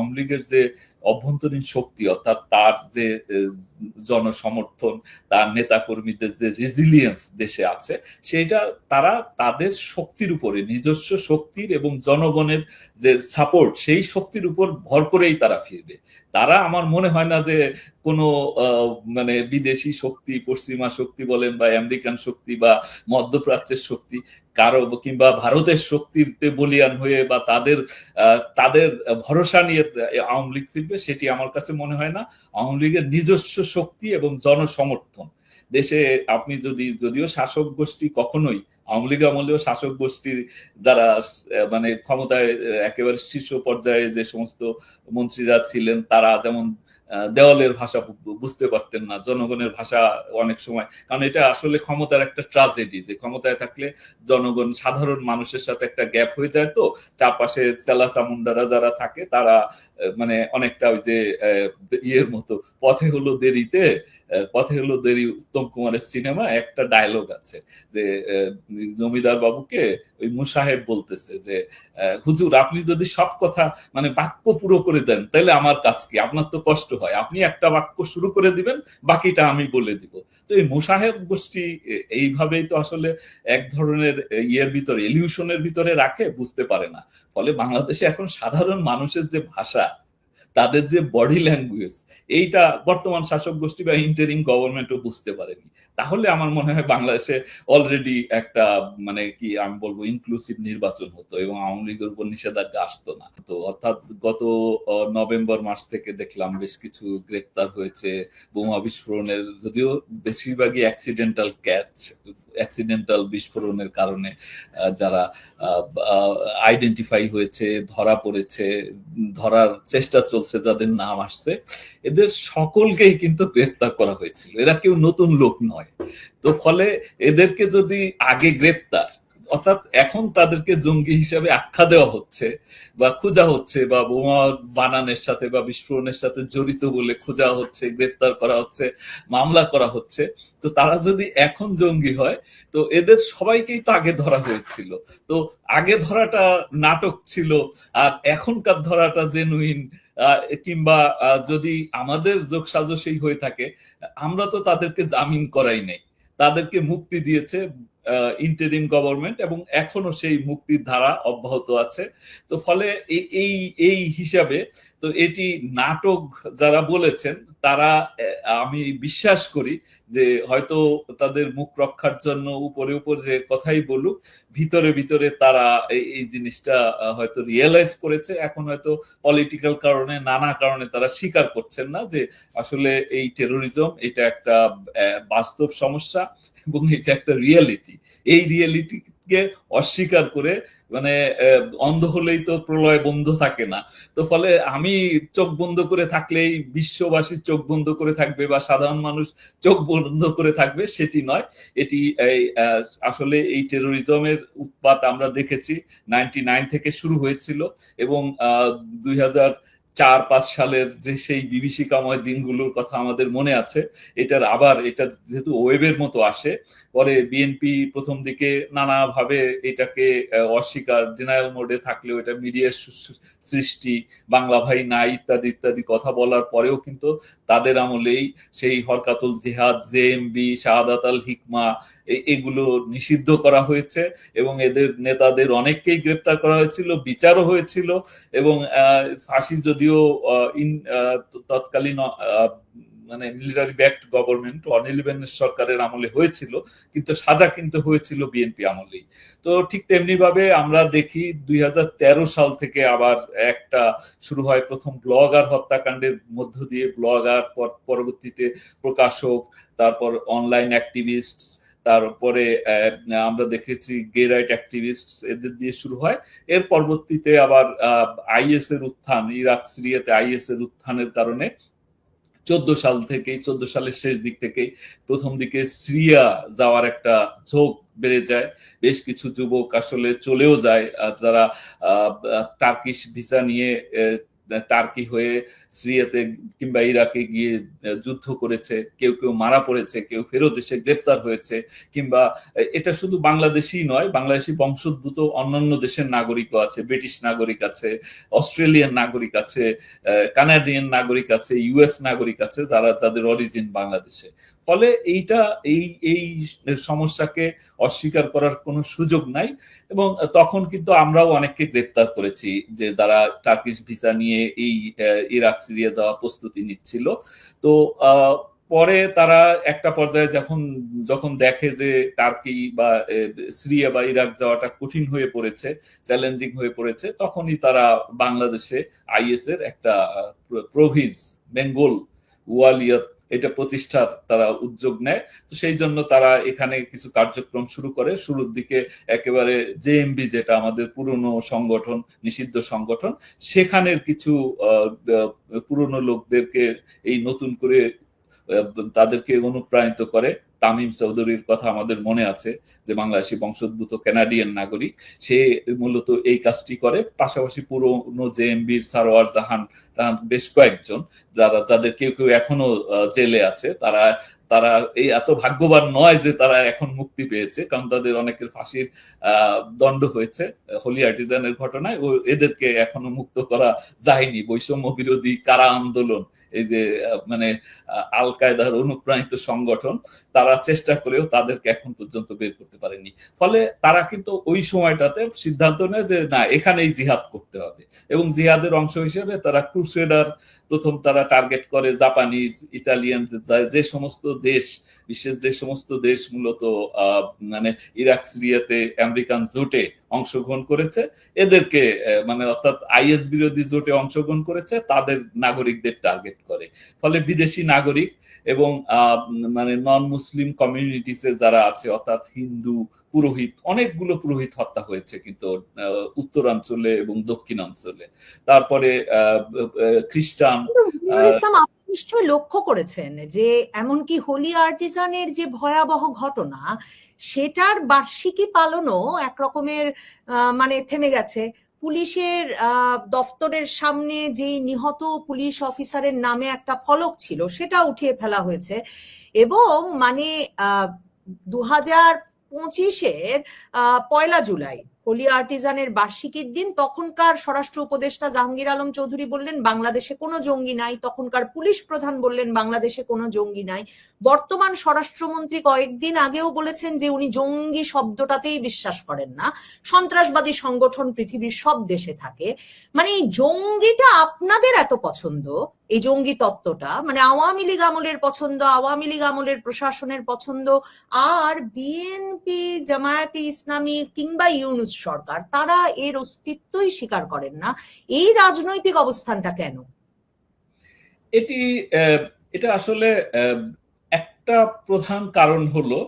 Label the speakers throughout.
Speaker 1: আওয়ামী লীগের যে অভ্যন্তরীণ শক্তি, অর্থাৎ তার যে জনসমর্থন, তার নেতা কর্মীদের যে রেজিলিয়েন্স দেশে আছে, সেটা তারা তাদের শক্তির উপরে, নিজস্ব শক্তির এবং জনগণের যে সাপোর্ট, সেই শক্তির উপর ভর করেই তারা ফিরবে। তারা আমার মনে হয় না যে কোনো মানে বিদেশি শক্তি, পশ্চিমা শক্তি বলেন বা আমেরিকান শক্তি বা মধ্যপ্রাচ্যের শক্তি, কারো কিংবা ভারতের শক্তিতে বলিয়ান হয়ে বা তাদের ভরসা নিয়ে আওয়ামী লীগ ফিরবে, সেটি আমার কাছে মনে হয় না। আওয়ামী লীগের নিজস্ব শক্তি এবং জনসমর্থন দেশে, আপনি যদিও শাসক গোষ্ঠী কখনোই, আওয়ামী লীগ আমলেও শাসক গোষ্ঠী যারা মানে ক্ষমতায় একেবারে শীর্ষ পর্যায়ে যে সমস্ত মন্ত্রীরা ছিলেন, তারা যেমন দেওয়ালের ভাষা বুঝতে পারতেন না, জনগণের ভাষা অনেক সময়, কারণ এটা আসলে ক্ষমতার একটা ট্রাজেডি, যে ক্ষমতায় থাকলে জনগণ, সাধারণ মানুষের সাথে একটা গ্যাপ হয়ে যায়। তো চারপাশে চেলা চামুন্ডারা যারা থাকে, তারা মানে অনেকটা ওই যে ইয়ের মতো, পথে হলো দেরি উত্তম কুমারের সিনেমা একটা ডায়লগ আছে যে জমিদার বাবুকে ওই মুসাহেব বলতেছে যে হুজুর, আপনি যদি সব কথা মানে বাক্য পুরো করে দেন, তাহলে আমার কাজ কি? আপনার তো কষ্ট হয়, আপনি একটা বাক্য শুরু করে দিবেন, বাকিটা আমি বলে দিব। তো এই মুসাহেব গোষ্ঠী এইভাবেই তো আসলে এক ধরনের ইয়ের ভিতরে, ইলিউশনের ভিতরে রাখে, বুঝতে পারে না। ফলে বাংলাদেশে এখন সাধারণ মানুষের যে ভাষা, তাদের যে বডি ল্যাঙ্গুয়েজ, এইটা বর্তমান শাসক গোষ্ঠী বা ইন্টারিম গভর্নমেন্টও বুঝতে পারেনি। তাহলে আমার মনে হয় বাংলাদেশে অলরেডি একটা মানে কি আমি বলবো ইনক্লুসিভ নির্বাচন হতো এবং আওয়ামী লীগের উপর নিষেধাজ্ঞা আসতো না। তো অর্থাৎ গত নভেম্বর মাস থেকে দেখলাম বেশ কিছু গ্রেপ্তার হয়েছে বোমা বিস্ফোরণের, যদিও বেশিরভাগই অ্যাক্সিডেন্টাল বিস্ফোরণের কারণে যারা আইডেন্টিফাই হয়েছে, ধরা পড়েছে, ধরার চেষ্টা চলছে, যাদের নাম আসছে, এদের সকলকেই কিন্তু গ্রেপ্তার করা হয়েছিল। এরা কেউ নতুন লোক নয়। তো ফলে এদেরকে যদি আগে গ্রেপ্তার, অর্থাৎ এখন তাদেরকে জঙ্গি হিসাবে আখ্যা দেওয়া হচ্ছে বা খোঁজা হচ্ছে, বা বোমা বানানোর সাথে বা বিস্ফোরণের সাথে জড়িত বলে খোঁজা হচ্ছে, গ্রেপ্তার করা হচ্ছে, মামলা করা হচ্ছে। তো তারা যদি এখন জঙ্গি হয়, তো এদের সবাইকেই তো আগে ধরা হয়েছিল। তো আগে ধরাটা নাটক ছিল, আর এখনকার ধরাটা জেনুইন। কিংবা যদি আমাদের যোগসাজশেই হয়ে থাকে, আমরা তো তাদেরকে জামিন করাই নাই, তাদেরকে মুক্তি দিয়েছে ইন্টারিম গভর্নমেন্ট, এবং এখনো সেই মুক্তির ধারা অব্যাহত আছে। তো ফলে এই এই হিসাবে তো এটি নাটক যারা বলেছেন, তারা আমি বিশ্বাস করি যে হয়তো তাদের মুখ রক্ষার জন্য উপরে উপর যে কথাই বলুক, ভিতরে ভিতরে তারা এই জিনিসটা হয়তো রিয়েলাইজ করেছে। এখন হয়তো পলিটিক্যাল কারণে, নানা কারণে তারা স্বীকার করছেন না যে আসলে এই টেরোরিজম এটা একটা বাস্তব সমস্যা এবং এটা একটা রিয়েলিটি। এই রিয়েলিটিকে অস্বীকার করে মানে অন্ধ হলেই তো প্রলয় বন্ধ থাকে না। তো ফলে আমি চোখ বন্ধ করে থাকলেই বিশ্ববাসী চোখ বন্ধ করে থাকবে বা সাধারণ মানুষ চোখ বন্ধ করে থাকবে, সেটি নয়। এটি আসলে এই টেরোরিজমের উৎপাত আমরা দেখেছি 99 থেকে শুরু হয়েছিল, এবং 2004-5 সালের যে সেই বিভীষিকাময় দিনগুলোর কথা আমাদের মনে আছে। এটা যেহেতু ওয়েবের মতো আসে, পরে বিএনপি প্রথম দিকে নানাভাবে এটাকে অস্বীকার, ডিনায়াল মোডে থাকলেও, এটা মিডিয়ার সৃষ্টি, বাংলা ভাই নাই ইত্যাদি ইত্যাদি কথা বলার পরেও কিন্তু তাদের আমলেই সেই হরকাতুল জিহাদ, জেএমবি, শাহাদাত আল হিকমা, এগুলো নিষিদ্ধ করা হয়েছে, এবং এদের নেতাদের অনেককেই গ্রেপ্তার করা হয়েছিল, বিচারও হয়েছিল, এবং ফাঁসি যদিও তৎকালীন মানে মিলিটারি ব্যাকড গভর্নমেন্ট 111 সরকারের আমলে হয়েছিল, কিন্তু সাজা কিন্তু হয়েছিল বিএনপি আমলেই। তো ঠিক তেমনি ভাবে আমরা দেখি 2013 সাল থেকে আবার একটা শুরু হয় প্রথম ব্লগার হত্যাকাণ্ডের মধ্য দিয়ে। ব্লগার, পরবর্তীতে প্রকাশক, তারপর অনলাইন অ্যাক্টিভিস্ট, তারপরে আমরা দেখেছি গে রাইট অ্যাক্টিভিস্ট, এদের দিয়ে শুরু হয়। এর পরবর্তীতে আবার আইএস এর উত্থান, ইরাক সিরিয়াতে আইএস এর উত্থানের কারণে 14 সালের শেষ দিক থেকেই প্রথম দিকে সিরিয়া যাওয়ার একটা ঝোঁক বেড়ে যায়। বেশ কিছু যুবক আসলে চলেও যায়, যারা টার্কিশ ভিসা নিয়ে টার্কি হয়ে সিরিয়াতে কিংবা ইরাকে গিয়ে যুদ্ধ করেছে, কেউ কেউ মারা পড়েছে, কেউ ফেরত এসে গ্রেপ্তার হয়েছে, কিংবা এটা শুধু বাংলাদেশই নয়, বাংলাদেশি বংশোদ্ভূত অন্যান্য দেশের নাগরিকও আছে, ব্রিটিশ নাগরিক আছে, অস্ট্রেলিয়ান নাগরিক আছে, কানাডিয়ান নাগরিক আছে, ইউএস নাগরিক আছে, যাদের অরিজিন বাংলাদেশে। ফলে এইটা এই এই সমস্যাকে অস্বীকার করার কোনো সুযোগ নাই। এবং তখন কিন্তু আমরাও অনেককে গ্রেপ্তার করেছি, যে যারা টার্কিশ ভিসা নিয়ে এই ইরাক সিরিয়া যাওয়া প্রস্তুতি নিচ্ছিল। তো পরে তারা একটা পর্যায়ে যখন দেখে যে টার্কি বা সিরিয়া বা ইরাক যাওয়াটা কঠিন হয়ে পড়েছে, চ্যালেঞ্জিং হয়ে পড়েছে, তখনই তারা বাংলাদেশে আইএস এর একটা প্রভিন্স বেঙ্গল ওয়ালিয়ত এটা প্রতিষ্ঠার তারা উদ্যোগ নেয়। তো সেই জন্য তারা এখানে কিছু কার্যক্রম শুরু করে। শুরুর দিকে একেবারে জেএমবি, যেটা আমাদের পুরনো সংগঠন, নিষিদ্ধ সংগঠন, সেখানের কিছু পুরনো লোকদেরকে এই নতুন করে তাদেরকে অনুপ্রাণিত করে। তামিম চৌধুরীর কথা আমাদের মনে আছে, যে বাংলাদেশি বংশোদ্ভূত কানাডিয়ান নাগরিক, সে মূলত এই কাজটি করে। পাশাপাশি পুরনো জেএমবির সারোয়ার জাহান, বেশ কয়েকজন, যাদের কেউ কেউ এখনো জেলে আছে, তারা তারা এই এত ভাগ্যবান নয় যে তারা এখন মুক্তি পেয়েছে, কারণ তাদের অনেকের ফাঁসির দণ্ড হয়েছে হোলি আর্টিজানের ঘটনায়। এদেরকে এখনো মুক্ত করা যায়নি। বৈষম্য বিরোধী কারা আন্দোলন, এই যে মানে আল কায়দার অনুপ্রাণিত সংগঠন, তারা চেষ্টা করেও তাদেরকে এখন পর্যন্ত বের করতে পারেনি। ফলে তারা কিন্তু ওই সময়টাতে সিদ্ধান্ত নেয় যে না, এখানেই জিহাদ করতে হবে। এবং জিহাদের অংশ হিসেবে তারা ক্রুসেডার প্রথম তারা টার্গেট করে জাপানিজ, ইটালিয়ান, যে সমস্ত দেশ, বিশেষ যে সমস্ত দেশ মূলত মানে ইরাক সিরিয়াতে আমেরিকান জোটে অংশগ্রহণ করেছে, এদেরকে মানে অর্থাৎ আইএস বিরোধী জোটে অংশগ্রহণ করেছে, তাদের নাগরিকদের টার্গেট করে। ফলে বিদেশি নাগরিক এবং মানে নন মুসলিম কমিউনিটিসে যারা আছে, অর্থাৎ হিন্দু, পুরোহিত, অনেকগুলো পুরোহিত হত্যা হয়েছে কিন্তু উত্তরাঞ্চলে এবং দক্ষিণাঞ্চলে। তারপরে খ্রিস্টান।
Speaker 2: আপনি নিশ্চয়ই লক্ষ্য করেছেন যে এমনকি হোলি আর্টিজানের যে ভয়াবহ ঘটনা, সেটার বার্ষিকী পালনও একরকমের মানে থেমে গেছে। পুলিশের দফতরের সামনে যে নিহত পুলিশ অফিসারের নামে একটা ফলক ছিল, সেটা উঠিয়ে ফেলা হয়েছে। এবং মানে 2025-এর 1 জুলাই হোলি আর্টিজানের বার্ষিকীর দিন তখনকার স্বরাষ্ট্র উপদেষ্টা জাহাঙ্গীর আলম চৌধুরী বললেন বাংলাদেশে কোনো জঙ্গি নাই, তখনকার পুলিশ প্রধান বললেন বাংলাদেশে কোনো জঙ্গি নাই। বর্তমান স্বরাষ্ট্রমন্ত্রী কয়েকদিন আগেও বলেছেন যে উনি জঙ্গি শব্দটাতেই বিশ্বাস করেন না, সন্ত্রাসবাদী সংগঠন পৃথিবীর সব দেশে থাকে। মানে এই জঙ্গিটা আপনাদের এত পছন্দ, এই জঙ্গি তত্ত্বটা মানে আওয়ামী লীগ আমলের পছন্দ, আওয়ামী লীগ আমলের প্রশাসনের পছন্দ, আর বিএনপি, জামায়াতে ইসলামী কিংবা ইউনূস সরকার, তারা এর অস্তিত্বই স্বীকার করেন না। এই রাজনৈতিক অবস্থানটা কেন?
Speaker 1: এটা আসলে একটা প্রধান কারণ হলো,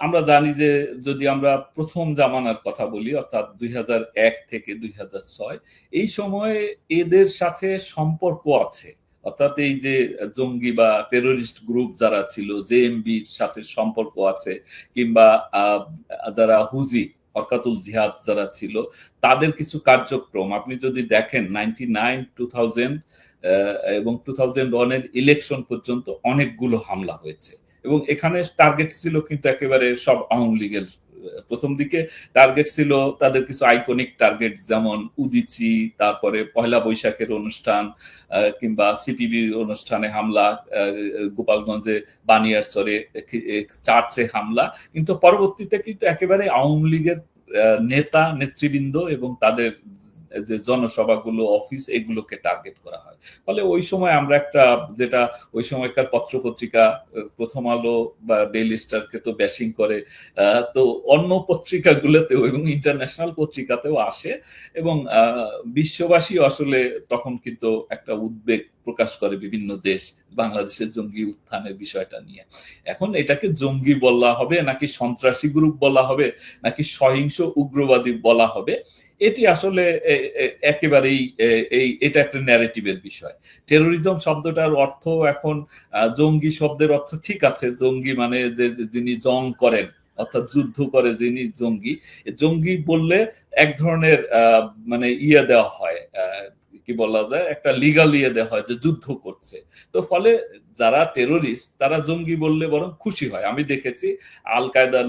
Speaker 1: আমরা জানি যে যদি আমরা প্রথম জামানার কথা বলি, অর্থাৎ 2001 থেকে 2006, এই সময়ে এদের সাথে সম্পর্ক আছে। অর্থাৎ এই যে জঙ্গি বা টেরোরিস্ট গ্রুপ যারা ছিল, জেএমবির সাথে সম্পর্ক আছে, কিংবা যারা হুজি, হরকাতুল জিহাদ যারা ছিল, তাদের কিছু কার্যক্রম আপনি যদি দেখেন 99, 2000 এবং 2001-এর ইলেকশন পর্যন্ত অনেকগুলো হামলা হয়েছে। এবং এখানে টার্গেট ছিল কিন্তু একেবারে সব আওয়ামী লীগের। প্রথম দিকে টার্গেট ছিল তাদের কিছু আইকনিক টার্গেট, যেমন উদিচি, তারপরে পয়লা বৈশাখের অনুষ্ঠান, কিংবা সিপিবি অনুষ্ঠানে হামলা, গোপালগঞ্জে বানিয়ারচরে চার্চে হামলা। কিন্তু পরবর্তীতে কিন্তু একেবারে আওয়ামী লীগের নেতা নেতৃবৃন্দ এবং তাদের যে জনসভাগুলো, অফিস, এগুলোকে টার্গেট করা হয়। ফলে ওই সময় আমরা একটা, যেটা ওই সময়কার পত্রপত্রিকা, প্রথম আলো বা ডেইলি স্টারকে তো ব্যাশিং করে, তো অন্য পত্রিকাগুলোতেও এবং ইন্টারন্যাশনাল পত্রিকাতেও আসে, এবং বিশ্ববাসী আসলে তখন কিন্তু একটা উদ্বেগ প্রকাশ করে বিভিন্ন দেশ বাংলাদেশের জঙ্গি উত্থানের বিষয়টা নিয়ে। এখন এটাকে জঙ্গি বলা হবে নাকি সন্ত্রাসী গ্রুপ বলা হবে নাকি সহিংস উগ্রবাদী বলা হবে, এটি আসলে একেবারেই এটা একটা ন্যারেটিভের বিষয়। টেরোরিজম শব্দটার অর্থ এখন, জঙ্গি শব্দের অর্থ ঠিক আছে, জঙ্গি মানে যে যিনি জং করেন, অর্থাৎ যুদ্ধ করে যিনি জঙ্গি। জঙ্গি বললে এক ধরনের মানে দেওয়া হয়, কি বলা যায় একটা লিগাল ইয়ে দেওয়া হয় যে যুদ্ধ করছে। তো ফলে যারা টেরোরিস্ট তারা জঙ্গি বললে বরং খুশি হয়। আমি দেখেছি আল কায়দা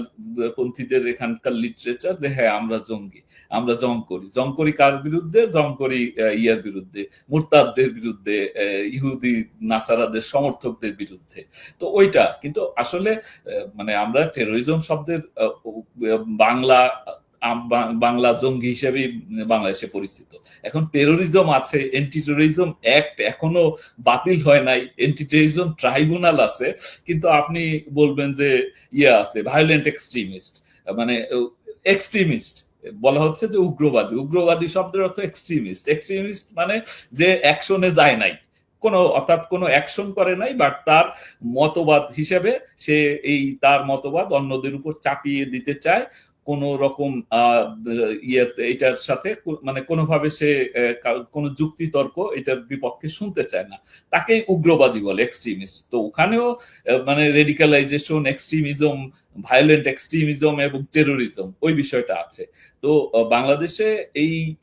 Speaker 1: পন্থীদের এখানকার লিটারেচার যে হ্যাঁ আমরা জঙ্গি, আমরা জং করি। জং করি কার বিরুদ্ধে? জং করি ইয়ার বিরুদ্ধে, মুরতাদদের বিরুদ্ধে, ইহুদি নাসারাদের সমর্থকদের বিরুদ্ধে। তো ওইটা কিন্তু আসলে মানে আমরা টেরোরিজম শব্দের বাংলা বাংলা জঙ্গি হিসেবে বাংলাদেশে পরিচিত। এখন টেরোরিজম আছে, এন্টি টেরোরিজম অ্যাক্ট এখনো বাতিল হয় নাই, এন্টি টেরোরিজম ট্রাইব্যুনাল আছে, কিন্তু আপনি বলবেন যে ইয়ে আছে ভায়োলেন্ট এক্সট্রিমিস্ট, মানে এক্সট্রিমিস্ট বলা হচ্ছে যে উগ্রবাদী। উগ্রবাদী শব্দের অর্থ এক্সট্রিমিস্ট। এক্সট্রিমিস্ট মানে যে অ্যাকশনে যায় নাই, অর্থাৎ কোনো অ্যাকশন করে নাই, বাট তার মতবাদ হিসেবে সে এই তার মতবাদ অন্যদের উপর চাপিয়ে দিতে চায় কোন রকম এটার সাথে, মানে কোনোভাবে সে কোনো যুক্তি তর্ক এটার বিপক্ষে শুনতে চায় না, তাকেই উগ্রবাদী বলে, এক্সট্রিমিস্ট। তো ওখানেও মানে রেডিকালাইজেশন, এক্সট্রিমিজম, ভায়োলেন্ট এক্সট্রিমিজম এবং টেরোরিজম ওই বিষয়টা আছে। তো বাংলাদেশে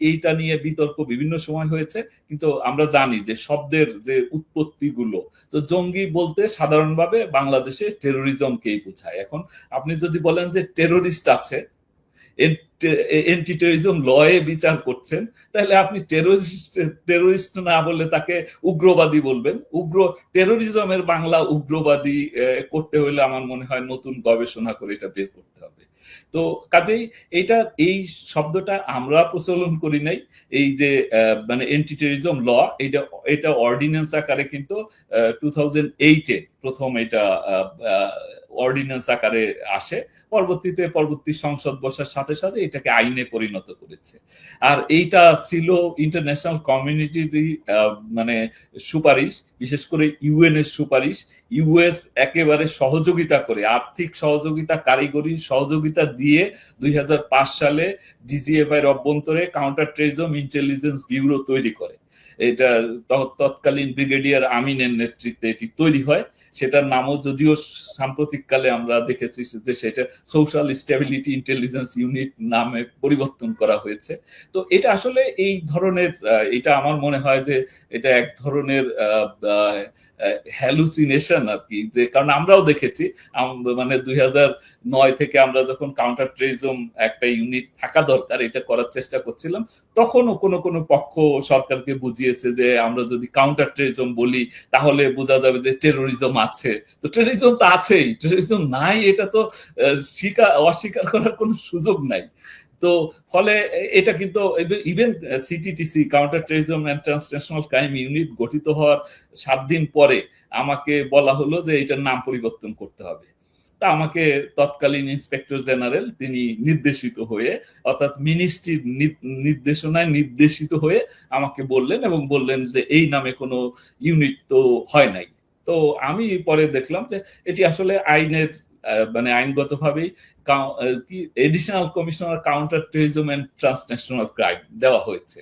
Speaker 1: এইটা নিয়ে বিতর্ক বিভিন্ন সময় হয়েছে, কিন্তু আমরা জানি যে শব্দের যে উৎপত্তি গুলো, তো জঙ্গি বলতে সাধারণভাবে বাংলাদেশে টেরোরিজমকেই বোঝায়। এখন আপনি যদি বলেন যে টেরোরিস্ট আছে, এন্টি টেরোরিজম লয়ে বিচার করছেন, তাহলে আপনি টেরোরিস্ট না বললে তাকে উগ্রবাদী বলবেন। টেরোরিজমের বাংলা উগ্রবাদী করতে হলে আমার মনে হয় নতুন গবেষণা করে এটা বের করতে হবে। তো কাজেই এই শব্দটা আমরা প্রচলন করি নাই। এই যে মানে এন্টি টেরোরিজম ল, এটা অর্ডিন্যান্স আকারে কিন্তু 2008-এ প্রথম এটা অর্ডিন্যান্স আকারে আসে, পরবর্তী সংসদ বসার সাথে সাথে এটাকে আইনে পরিণত করেছে। আর এইটা ছিল ইন্টারন্যাশনাল কমিউনিটির মানে সুপারিশ, বিশেষ করে ইউএন এর সুপারিশ। ইউএস একেবারে সহযোগিতা করে, আর্থিক সহযোগিতা, কারিগরি সহযোগিতা দিয়ে 2005 সালে ডিজিএফআই এর অভ্যন্তরে কাউন্টার টেরোরিজম ইন্টেলিজেন্স ব্যুরো তৈরি করে। এটা তৎকালীন ব্রিগেডিয়ার আমিনের নেতৃত্বে এটি তৈরি হয়। সেটার নামও যদিও সাম্প্রতিককালে আমরা দেখেছি যে সেটা সোশ্যাল স্টেবিলিটি ইন্টেলিজেন্স ইউনিট নামে পরিবর্তন করা হয়েছে। তো এটা আসলে এই ধরনের, এটা আমার মনে হয় যে এটা এক ধরনের হ্যালুসিনেশন আর কি, যে কারণ আমরাও দেখেছি মানে 2009 থেকে আমরা যখন কাউন্টার টেরোরিজম একটা ইউনিট থাকা দরকার এটা করার চেষ্টা করছিলাম, তখনও কোনো পক্ষ সরকারকে বুঝিয়েছে যে আমরা যদি কাউন্টার টেরোরিজম বলি তাহলে বোঝা যাবে যে টেরোরিজম আছে। তো টেরোরিজম তো আছেই, টেরোরিজম নাই এটা তো অস্বীকার করার কোনো সুযোগ নাই। তো ফলে এটা কিন্তু even CTTC, counter terrorism and transnational crime unit গঠিত হওয়ার 7 দিন পরে আমাকে বলা হলো যে এটার নাম পরিবর্তন করতে হবে। তা আমাকে তৎকালীন ইন্সপেক্টর জেনারেল তিনি নির্দেশিত হয়ে, অর্থাৎ মিনিস্ট্রির নির্দেশনায় নির্দেশিত হয়ে আমাকে বললেন এবং বললেন যে এই নামে কোনো ইউনিট তো হয় নাই। তো আমি পরে দেখলাম যে এটি আসলে আইনের মানে আইনগতভাবেই additional commissioner counter terrorism and transnational crime দেওয়া হয়েছে,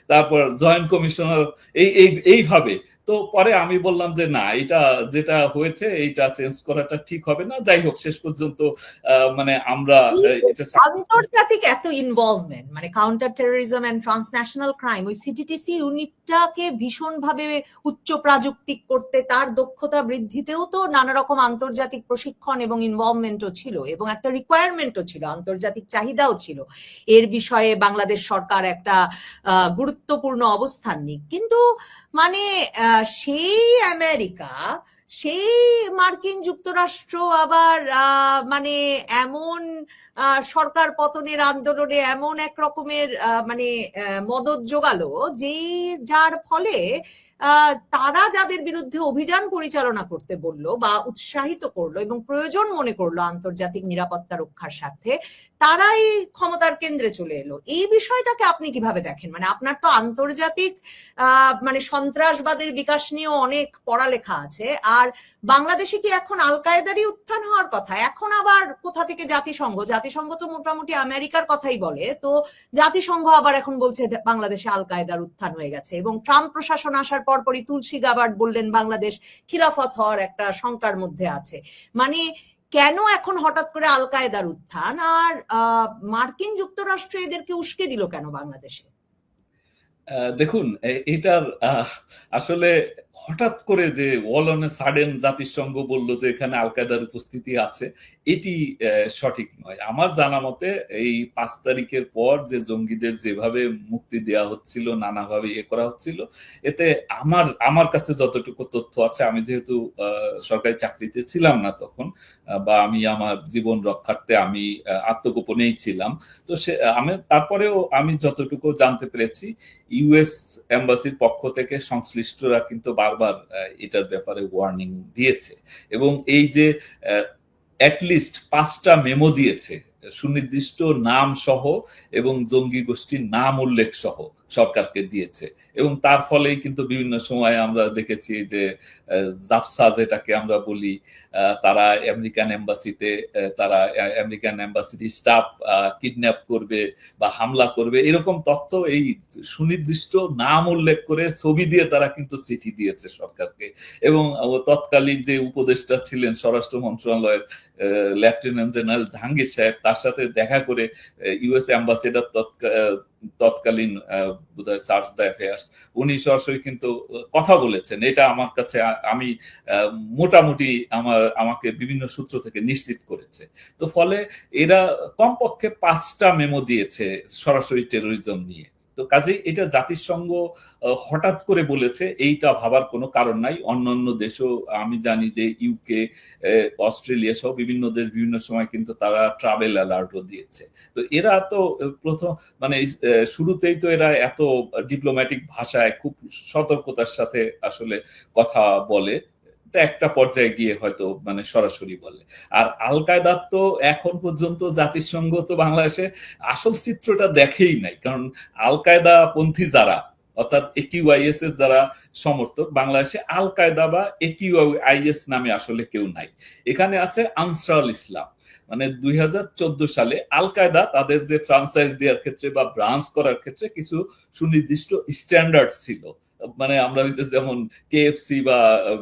Speaker 1: তারপর জয়েন্ট কমিশনার এইভাবে। তো পরে আমি বললাম যে না, এটা যেটা হয়েছে এইটা চেঞ্জ করাটা ঠিক হবে না। যাই হোক, শেষ পর্যন্ত মানে আমরা
Speaker 2: আন্তর্জাতিক এত ইনভলভমেন্ট, মানে counter terrorism and transnational crime, ওই সিটিটিসি ইউনিটটাকে ভীষণভাবে উচ্চ প্রাযুক্তিক করতে, তার দক্ষতা বৃদ্ধিতেও তো নানা রকম আন্তর্জাতিক প্রশিক্ষণ এবং ইনভলভমেন্টও ছিল, এবং একটা রিকোয়ারমেন্টও ছিল, আন্তর্জাতিক চাহিদাও ছিল এর বিষয়ে বাংলাদেশ সরকার একটা গুরুত্বপূর্ণ অবস্থান নিক। কিন্তু মানে সেই আমেরিকা, সেই মার্কিন যুক্তরাষ্ট্র আবার মানে এমন সরকার পতনের আন্দোলনে এমন এক রকমের মানে মদত জোগালো যার ফলে তারা যাদের বিরুদ্ধে অভিযান পরিচালনা করতে বললো বা উৎসাহিত করলো এবং প্রয়োজন মনে করলো আন্তর্জাতিক নিরাপত্তা রক্ষার স্বার্থে, তারাই ক্ষমতার কেন্দ্রে চলে এলো। এই বিষয়টাকে আপনি কিভাবে দেখেন? মানে আপনার তো আন্তর্জাতিক মানে সন্ত্রাসবাদের বিকাশ নিয়েও অনেক পড়ালেখা আছে, আর বাংলাদেশে কি এখন আল কায়েদারই উত্থান হওয়ার কথা? এখন আবার কোথা থেকে জাতিসংঘ তো মোটামুটি আমেরিকার কথাই বলে, তো জাতিসংঘ আবার এখন বলছে বাংলাদেশে আল কায়েদার উত্থান হয়ে গেছে, এবং ট্রাম্প প্রশাসন আসার পরপরই তুলসী গাবার্ড বললেন বাংলাদেশ খিলাফত হওয়ার একটা শঙ্কার মধ্যে আছে। মানে কেন এখন হঠাৎ করে আল কায়েদার উত্থান, আর মার্কিন যুক্তরাষ্ট্র এদেরকে উস্কে দিল কেন বাংলাদেশে?
Speaker 1: দেখুন, এটার আসলে হঠাৎ করে যে অল অন এ সাডেন জাতিসংঘ বলল যে এখানে আল কায়দার উপস্থিতি আছে, এটি সঠিক নয়। আমার জানা মতে এই 5 তারিখের পর যে জঙ্গিদের যেভাবে মুক্তি দেওয়া হচ্ছিল, নানাভাবে করা হচ্ছিল, এতে আমার আমার কাছে যতটুকু তথ্য আছে, আমি যেহেতু সরকারি চাকরিতে ছিলাম না তখন, বা আমি আমার জীবন রক্ষার্থে আমি আত্মগোপনেই ছিলাম। তো সে আমি তারপরেও আমি যতটুকু জানতে পেরেছি, ইউএস এম্বাসির পক্ষ থেকে সংশ্লিষ্টরা কিন্তু বারবার এটার ব্যাপারে ওয়ার্নিং দিয়েছে, এবং এই যে অ্যাটলিস্ট 5টা মেমো দিয়েছে সুনির্দিষ্ট নাম সহ এবং জঙ্গি গোষ্ঠীর নাম উল্লেখ সহ সরকারকে দিয়েছে। এবং তার ফলেই কিন্তু বিভিন্ন সময় আমরা দেখেছি যে জাফসা যেটাকে আমরা বলি, তারা আমেরিকান এম্বাসিতে, তারা আমেরিকান এম্বাসির স্টাফ কিডন্যাপ করবে বা হামলা করবে, এরকম তথ্য এই সুনির্দিষ্ট নাম উল্লেখ করে ছবি দিয়ে তারা কিন্তু চিঠি দিয়েছে সরকারকে। এবং তৎকালীন যে উপদেষ্টা ছিলেন স্বরাষ্ট্র মন্ত্রণালয়ের লেফটেন্যান্ট জেনারেল জাহাঙ্গীর সাহেব, তার সাথে দেখা করে ইউএস অ্যাম্বাসেডর তৎকালীন বোধহয় চার্জ দ্য অ্যাফেয়ার্স, উনি সরাসরি কিন্তু কথা বলেছেন। এটা আমার কাছে, আমি মোটামুটি আমাকে বিভিন্ন সূত্র থেকে নিশ্চিত করেছে। তো ফলে এরা কমপক্ষে 5টা মেমো দিয়েছে সরাসরি টেরোরিজম নিয়ে। তো কাজেই এটা জাতিসংঘ হঠাৎ করে বলেছে, এইটা ভাবার কোনো কারণ নাই। অন্যান্য দেশও আমি জানি যে ইউকে, অস্ট্রেলিয়া সহ বিভিন্ন দেশ বিভিন্ন সময় কিন্তু তারা ট্রাভেল অ্যালার্টও দিয়েছে। তো এরা তো প্রথম মানে শুরুতেই তো এরা এত ডিপ্লোম্যাটিক ভাষায় খুব সতর্কতার সাথে আসলে কথা বলে, একটা পর্যায়ে গিয়ে হয়তো মানে সরাসরি বলে। আর আল কায়দার তো এখন পর্যন্ত জাতিসংঘ তো বাংলাদেশে আসল চিত্রটা দেখেই নাই, কারণ আল কায়দা পন্থী যারা, অর্থাৎ একিউআইএস এর যারা সমর্থক, বাংলাদেশে আল কায়দা বা একিউআইএস নামে আসলে কেউ নাই। এখানে আছে আনসারুল ইসলাম। মানে 2014 সালে আল কায়দা তাদের যে ফ্রাঞ্চাইজ দেওয়ার ক্ষেত্রে বা ব্রাঞ্চ করার ক্ষেত্রে কিছু সুনির্দিষ্ট স্ট্যান্ডার্ড ছিল। মানে আমরা যেমন কেএফসি বা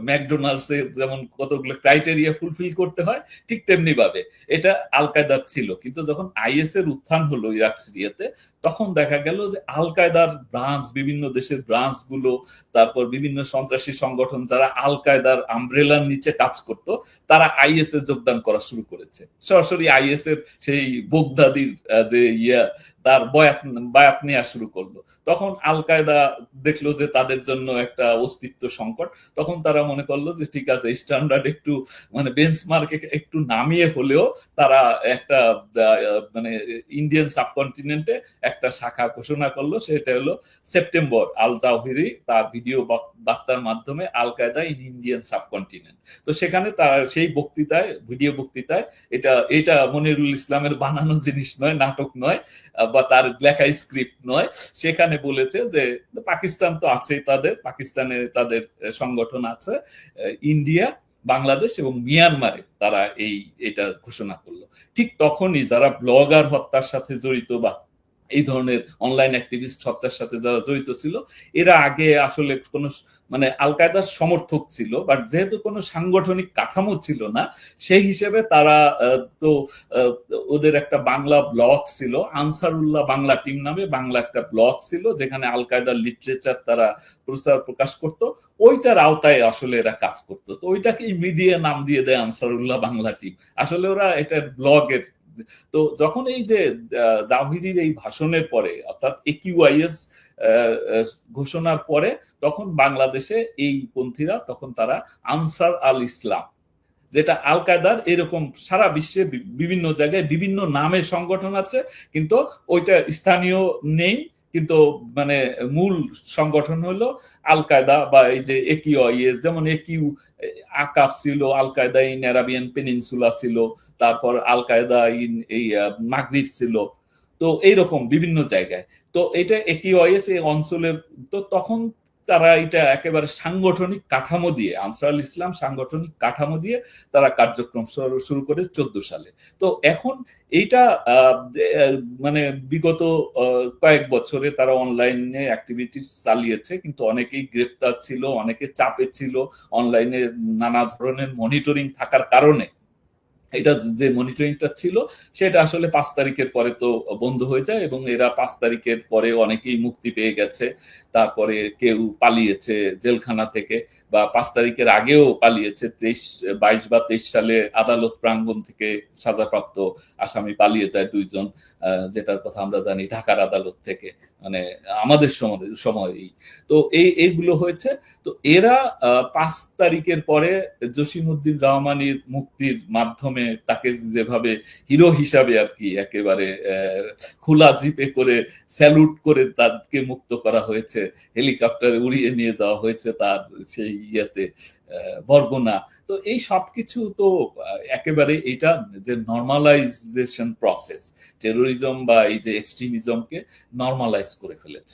Speaker 1: ম্যাকডোনাল্ডস এর যেমন কতগুলো ক্রাইটেরিয়া ফুলফিল করতে হয়, ঠিক তেমনি ভাবে এটা আল কায়দার ছিল। কিন্তু যখন আইএস এর উত্থান হলো ইরাক সিরিয়াতে, তখন দেখা গেল যে আল কায়দার ব্রাঞ্চ, বিভিন্ন দেশের ব্রাঞ্চ গুলো, তারপর বিভিন্ন সন্ত্রাসী সংগঠন যারা আল কায়দার আমব্রেলার নিচে কাজ করত, তারা আইএস এ যোগদান করা শুরু করেছে। সরাসরি আইএস এর সেই বোগদাদির যে তার বায়াত নেওয়া শুরু করলো। তখন আল কায়দা দেখলো যে তাদের জন্য একটা অস্তিত্ব সংকট, তখন তারা মনে করলো যে ঠিক আছে, স্ট্যান্ডার্ড একটু মানে বেঞ্চমার্কে একটু নামিয়ে হলেও তারা একটা মানে ইন্ডিয়ান সাবকন্টিনেন্টে একটা শাখা ঘোষণা করলো। সেটা হলো সেপ্টেম্বর। আল জাওহিরি তার ভিডিও বার্তার মাধ্যমে আল কায়দা ইন ইন্ডিয়ান সাবকন্টিনেন্ট। তো সেখানে তার সেই বক্তৃতায়, ভিডিও বক্তৃতায়, এটা মনিরুল ইসলামের বানানো জিনিস নয়, নাটক নয়, বা তার লেখা স্ক্রিপ্ট নয়। সেখানে বলেছে যে পাকিস্তান তো আছেই, পাকিস্তানে তাদের সংগঠন আছে, ইন্ডিয়া, বাংলাদেশ এবং মিয়ানমারে তারা এটা ঘোষণা করলো। ঠিক তখনই যারা ব্লগার হত্যার সাথে জড়িত বা এই ধরনের অনলাইন অ্যাক্টিভিস্ট হত্যার সাথে যারা জড়িত ছিল, এরা আগে আসলে কোনো মানে আল কায়দার সমর্থক ছিল, বাট যেহেতু কোনো সাংগঠনিক কাঠামো ছিল না, সেই হিসেবে তারা তো ওদের একটা বাংলা ব্লগ ছিল, আনসারুল্লাহ বাংলা টিম নামে বাংলা একটা ব্লগ ছিল, যেখানে আল কায়দার লিটারেচার তারা প্রকাশ করত। ওইটার আওতায় আসলে এরা কাজ করতো। তো ওইটাকে মিডিয়া নাম দিয়ে দেয় আনসারুল্লাহ বাংলা টিম। আসলে ওরা এটা ব্লগের। তো যখন এই যে জাহিরির এই ভাষণের পরে, অর্থাৎ একিউআইএস ঘোষণার পরে, তখন বাংলাদেশে এই পন্থীরা, তখন তারা আনসার আল ইসলাম, যেটা আল কায়দার এরকম সারা বিশ্বে বিভিন্ন জায়গায় বিভিন্ন নামে সংগঠন আছে, কিন্তু ওইটা স্থানীয় নেই, কিন্তু মানে মূল সংগঠন হলো আল কায়দা বা এই যে একিউআইএস। যেমন আকাব ছিল, আল কায়দা ইন আরাবিয়ান পেনিনসুলা ছিল, তারপর আল কায়দা ইন এই মাগরিব ছিল। তো এইরকম বিভিন্ন জায়গায়। তো এটা একিউআইএস এই অঞ্চলের। তো তখন তারা এটা একেবারে সাংগঠনিক কাঠামো দিয়ে, আনসারুল ইসলাম সাংগঠনিক কাঠামো দিয়ে তারা কার্যক্রম শুরু করে 14 সালে। তো এখন এইটা মানে বিগত কয়েক বছরে তারা অনলাইনে অ্যাক্টিভিটিস চালিয়েছে, কিন্তু অনেকেই গ্রেপ্তার ছিল, অনেকে চাপে ছিল, অনলাইনে নানা ধরনের মনিটরিং থাকার কারণে এটা যে মনিটরিংটা ছিল সেটা আসলে 5 তারিখের পরে তো বন্ধ হয়ে যায়, এবং এরা 5 তারিখের পরে অনেকেই মুক্তি পেয়ে গেছে, তারপরে কেউ পালিয়েছে জেলখানা থেকে, বা 5 তারিখের আগেও পালিয়েছে। 22 বা 23 সালে আদালত প্রাঙ্গণ থেকে সাজাপ্রাপ্ত আসামি পালিয়ে যায় 2 জন, যেটার কথা আমরা জানি, ঢাকার আদালত থেকে, মানে আমাদের সময়ই তো এইগুলো হয়েছে। তো এরা 5 তারিখের পরে জসিমউদ্দিন রহমানীর মুক্তির মাধ্যমে তাকে যেভাবে হিরো হিসাবে আর কি একেবারে খোলা জিপে করে স্যালুট করে তাকে মুক্ত করা হয়েছে, হেলিকপ্টারে উড়িয়ে নিয়ে যাওয়া হয়েছে তার সেই ইয়েতে, বরগুনা। তো এই সবকিছু তো একেবারে এটা যে নর্মালাইজেশন প্রসেস, টেরোরিজম বা এই যে এক্সট্রিমিজমকে নর্মালাইজ করে ফেলেছে।